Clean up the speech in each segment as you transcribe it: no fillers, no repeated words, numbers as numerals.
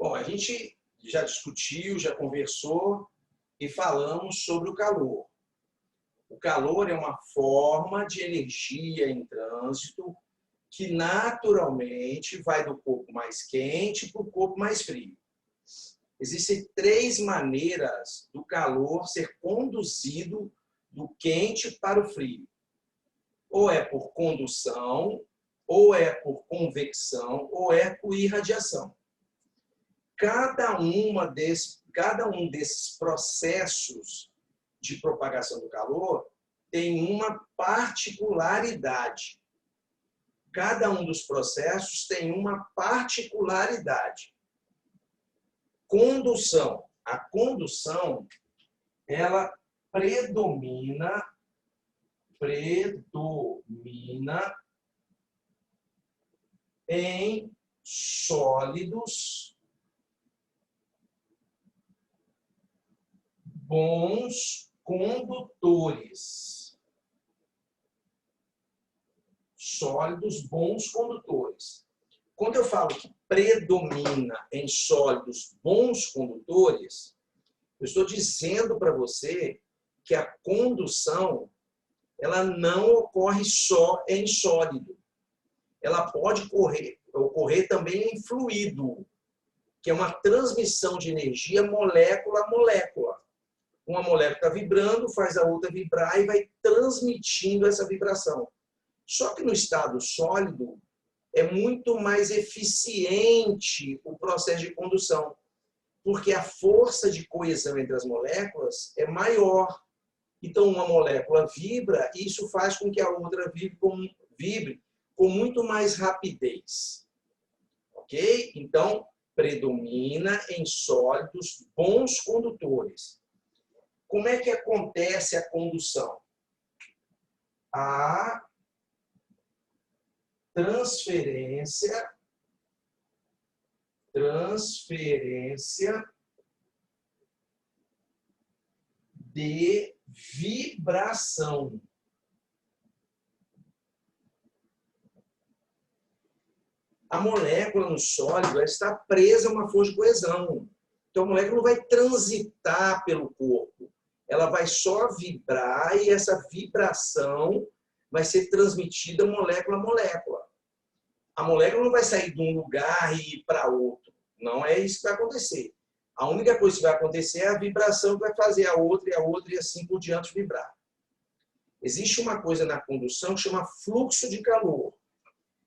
Bom, a gente já discutiu, já conversou e falamos sobre o calor. O calor é uma forma de energia em trânsito que naturalmente vai do corpo mais quente para o corpo mais frio. Existem três maneiras do calor ser conduzido do quente para o frio. Ou é por condução, ou é por convecção, ou é por irradiação. Cada um desses processos de propagação do calor tem uma particularidade. Cada um dos processos tem uma particularidade. Condução. A condução, ela predomina em sólidos bons condutores. Sólidos bons condutores. Quando eu falo que predomina em sólidos bons condutores, eu estou dizendo para você que a condução ela não ocorre só em sólido. Ela pode ocorrer também em fluido, que é uma transmissão de energia molécula a molécula. Uma molécula está vibrando, faz a outra vibrar e vai transmitindo essa vibração. Só que no estado sólido é muito mais eficiente o processo de condução, porque a força de coesão entre as moléculas é maior. Então, uma molécula vibra e isso faz com que a outra vibre com muito mais rapidez. Ok? Então, predomina em sólidos bons condutores. Como é que acontece a condução? A transferência de vibração. A molécula no sólido está presa a uma força de coesão. Então, a molécula não vai transitar pelo corpo. Ela vai só vibrar e essa vibração vai ser transmitida molécula a molécula. A molécula não vai sair de um lugar e ir para outro. Não é isso que vai acontecer. A única coisa que vai acontecer é a vibração que vai fazer a outra e assim por diante vibrar. Existe uma coisa na condução que chama fluxo de calor.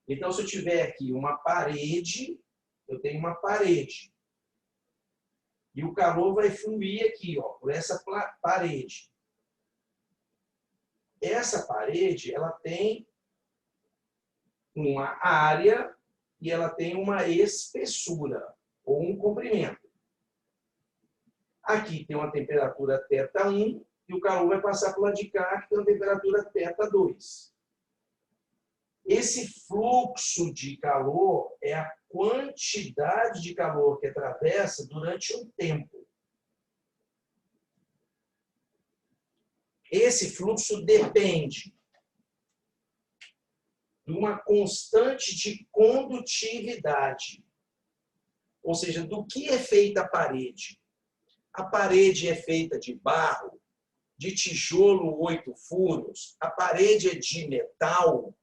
Então, se eu tiver aqui uma parede, eu tenho uma parede. E o calor vai fluir aqui, ó, por essa parede. Essa parede, ela tem uma área e ela tem uma espessura, ou um comprimento. Aqui tem uma temperatura θ1 e o calor vai passar para o lado de cá, que tem uma temperatura θ2. Esse fluxo de calor é a quantidade de calor que atravessa durante um tempo. Esse fluxo depende de uma constante de condutividade. Ou seja, do que é feita a parede? A parede é feita de barro, de tijolo 8 furos, a parede é de metal,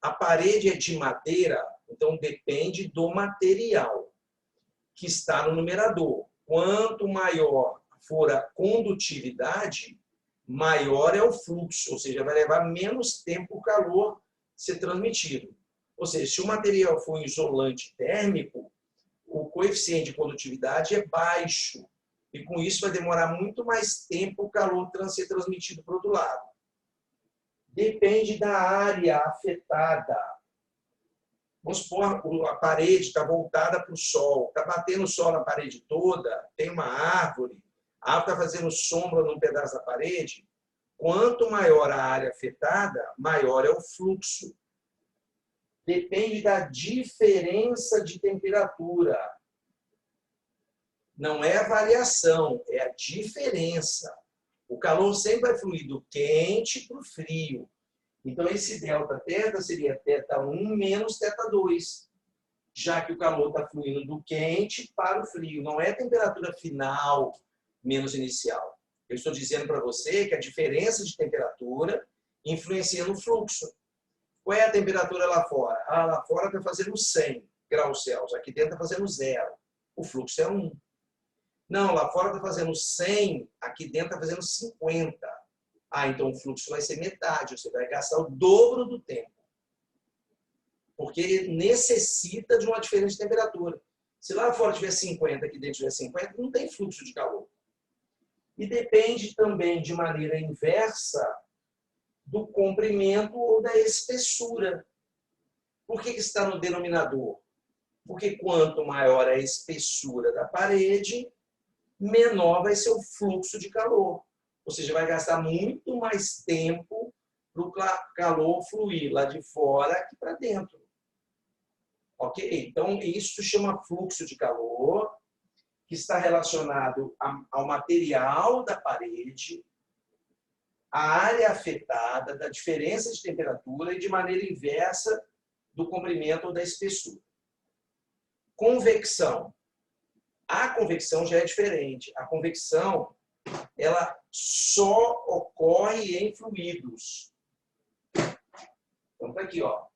a parede é de madeira, então depende do material que está no numerador. Quanto maior for a condutividade, maior é o fluxo, ou seja, vai levar menos tempo o calor ser transmitido. Ou seja, se o material for um isolante térmico, o coeficiente de condutividade é baixo. E com isso vai demorar muito mais tempo o calor ser transmitido para o outro lado. Depende da área afetada. Vamos supor, a parede está voltada para o sol, está batendo o sol na parede toda, tem uma árvore, a árvore está fazendo sombra num pedaço da parede. Quanto maior a área afetada, maior é o fluxo. Depende da diferença de temperatura. Não é a variação, é a diferença. O calor sempre vai fluir do quente para o frio. Então, esse delta θ seria θ1 menos θ2. já que o calor está fluindo do quente para o frio. Não é temperatura final menos inicial. Eu estou dizendo para você que a diferença de temperatura influencia no fluxo. Qual é a temperatura lá fora? Ah, lá fora está fazendo 100 graus Celsius. Aqui dentro está fazendo 0. O fluxo é 1. Não, lá fora está fazendo 100, aqui dentro está fazendo 50. Ah, então o fluxo vai ser metade. Você vai gastar o dobro do tempo. Porque ele necessita de uma diferença de temperatura. Se lá fora tiver 50, aqui dentro tiver 50, não tem fluxo de calor. E depende também de maneira inversa do comprimento ou da espessura. Por que está no denominador? Porque quanto maior a espessura da parede, menor vai ser o fluxo de calor. Ou seja, vai gastar muito mais tempo para o calor fluir lá de fora que para dentro. Ok? Então, isso se chama fluxo de calor, que está relacionado ao material da parede, à área afetada, da diferença de temperatura e de maneira inversa do comprimento ou da espessura. Convecção. A convecção já é diferente. A convecção, ela só ocorre em fluidos. Então, tá aqui, ó.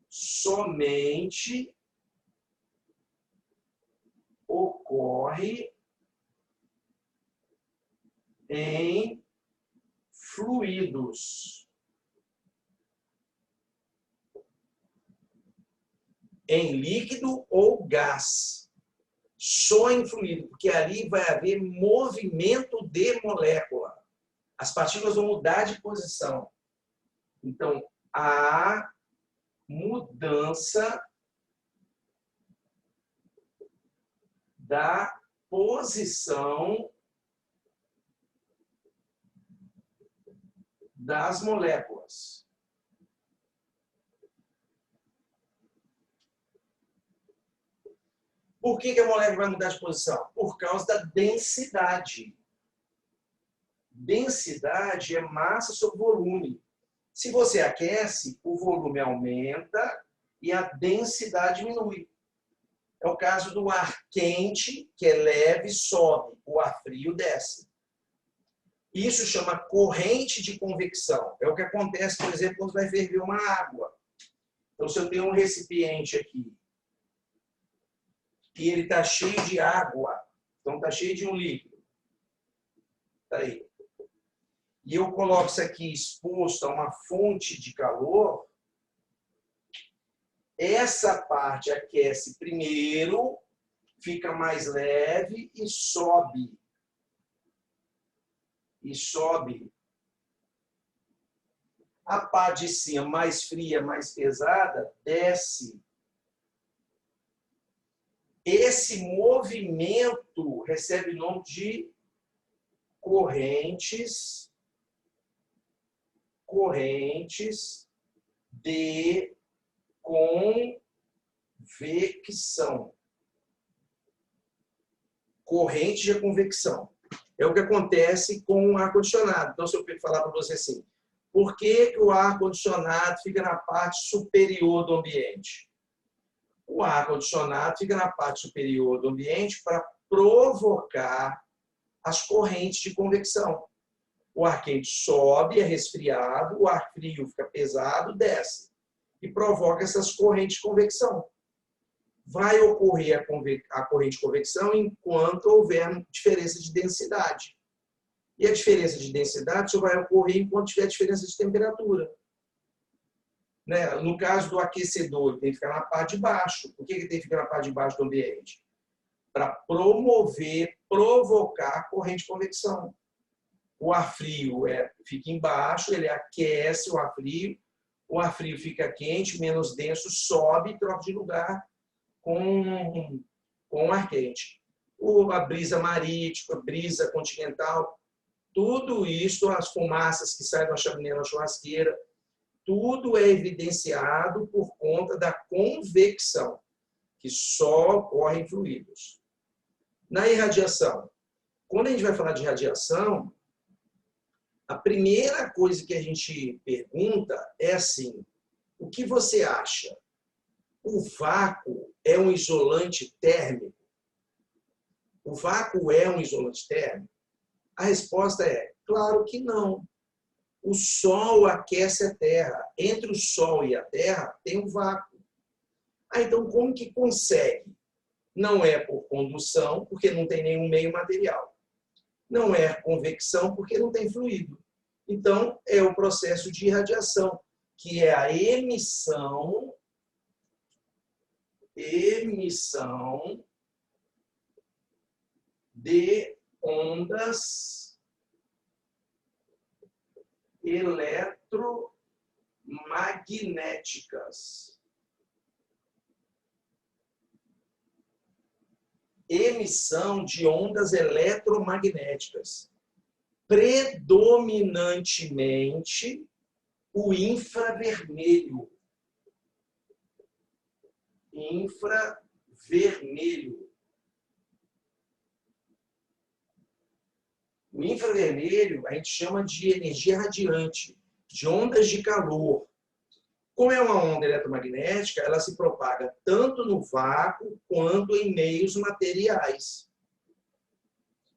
Somente ocorre em fluidos. Em líquido ou gás. Só em fluido, porque ali vai haver movimento de molécula. As partículas vão mudar de posição. Então, há mudança da posição das moléculas. Por que a molécula vai mudar de posição? Por causa da densidade. Densidade é massa sobre volume. Se você aquece, o volume aumenta e a densidade diminui. É o caso do ar quente, que é leve, sobe. O ar frio desce. Isso chama corrente de convecção. É o que acontece, por exemplo, quando vai ferver uma água. Então, se eu tenho um recipiente aqui, e ele está cheio de água, então está cheio de um líquido. Está aí. E eu coloco isso aqui exposto a uma fonte de calor, essa parte aquece primeiro, fica mais leve e sobe. E sobe. A parte de cima, mais fria, mais pesada, desce. Esse movimento recebe o nome de correntes de convecção. Corrente de convecção. É o que acontece com o ar-condicionado. Então, se eu falar para você assim, por que o ar-condicionado fica na parte superior do ambiente? O ar-condicionado fica na parte superior do ambiente para provocar as correntes de convecção. O ar quente sobe, é resfriado, o ar frio fica pesado, desce. E provoca essas correntes de convecção. Vai ocorrer a corrente de convecção enquanto houver diferença de densidade. E a diferença de densidade só vai ocorrer enquanto tiver diferença de temperatura. Né? No caso do aquecedor, ele tem que ficar na parte de baixo. Por que ele tem que ficar na parte de baixo do ambiente? Para provocar corrente de convecção. O ar frio fica embaixo, ele aquece o ar frio fica quente, menos denso, sobe e troca de lugar com o ar quente. A brisa marítima, a brisa continental, tudo isso, as fumaças que saem da chaminé na churrasqueira, tudo é evidenciado por conta da convecção, que só ocorre em fluidos. Na irradiação, quando a gente vai falar de radiação, a primeira coisa que a gente pergunta é assim, o que você acha? O vácuo é um isolante térmico? O vácuo é um isolante térmico? A resposta é, claro que não. O Sol aquece a Terra. Entre o Sol e a Terra tem um vácuo. Então, como que consegue? Não é por condução, porque não tem nenhum meio material. Não é convecção, porque não tem fluido. Então, é o processo de irradiação, que é a emissão de ondas eletromagnéticas. Emissão de ondas eletromagnéticas. Predominantemente o infravermelho. Infravermelho. O infravermelho a gente chama de energia radiante, de ondas de calor. Como é uma onda eletromagnética, ela se propaga tanto no vácuo quanto em meios materiais.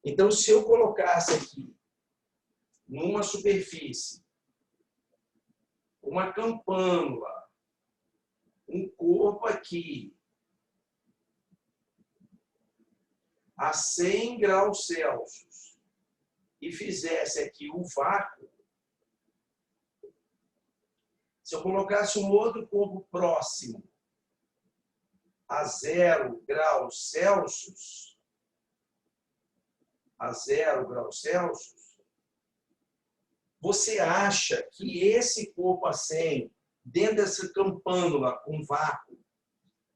Então, se eu colocasse aqui, numa superfície, uma campânula, um corpo aqui, a 100 graus Celsius, e fizesse aqui um vácuo, se eu colocasse um outro corpo próximo a 0 graus Celsius, você acha que esse corpo a 100, dentro dessa campânula com vácuo,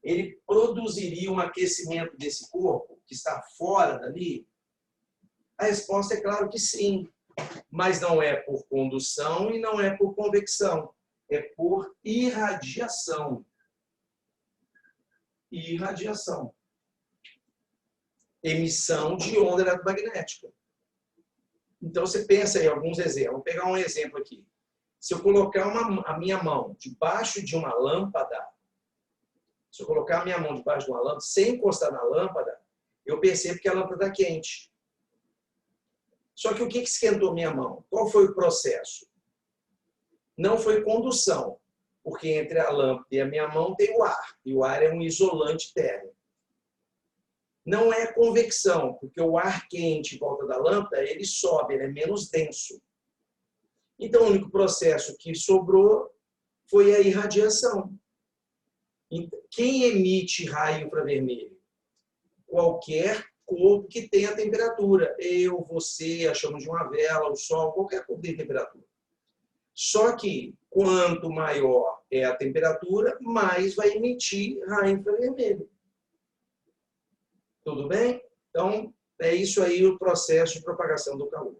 ele produziria um aquecimento desse corpo que está fora dali? A resposta é claro que sim, mas não é por condução e não é por convecção, é por irradiação. Irradiação. Emissão de onda eletromagnética. Então, você pensa em alguns exemplos. Vou pegar um exemplo aqui. Se eu colocar a minha mão debaixo de uma lâmpada, sem encostar na lâmpada, eu percebo que a lâmpada está quente. Só que o que esquentou minha mão? Qual foi o processo? Não foi condução, porque entre a lâmpada e a minha mão tem o ar, e o ar é um isolante térmico. Não é convecção, porque o ar quente em volta da lâmpada, ele sobe, ele é menos denso. Então, o único processo que sobrou foi a irradiação. Quem emite raio infravermelho? Qualquer corpo que tenha temperatura. Eu, você, a chama de uma vela, o sol, qualquer corpo tem temperatura. Só que, quanto maior é a temperatura, mais vai emitir raio infravermelho. Tudo bem? Então, é isso aí o processo de propagação do calor.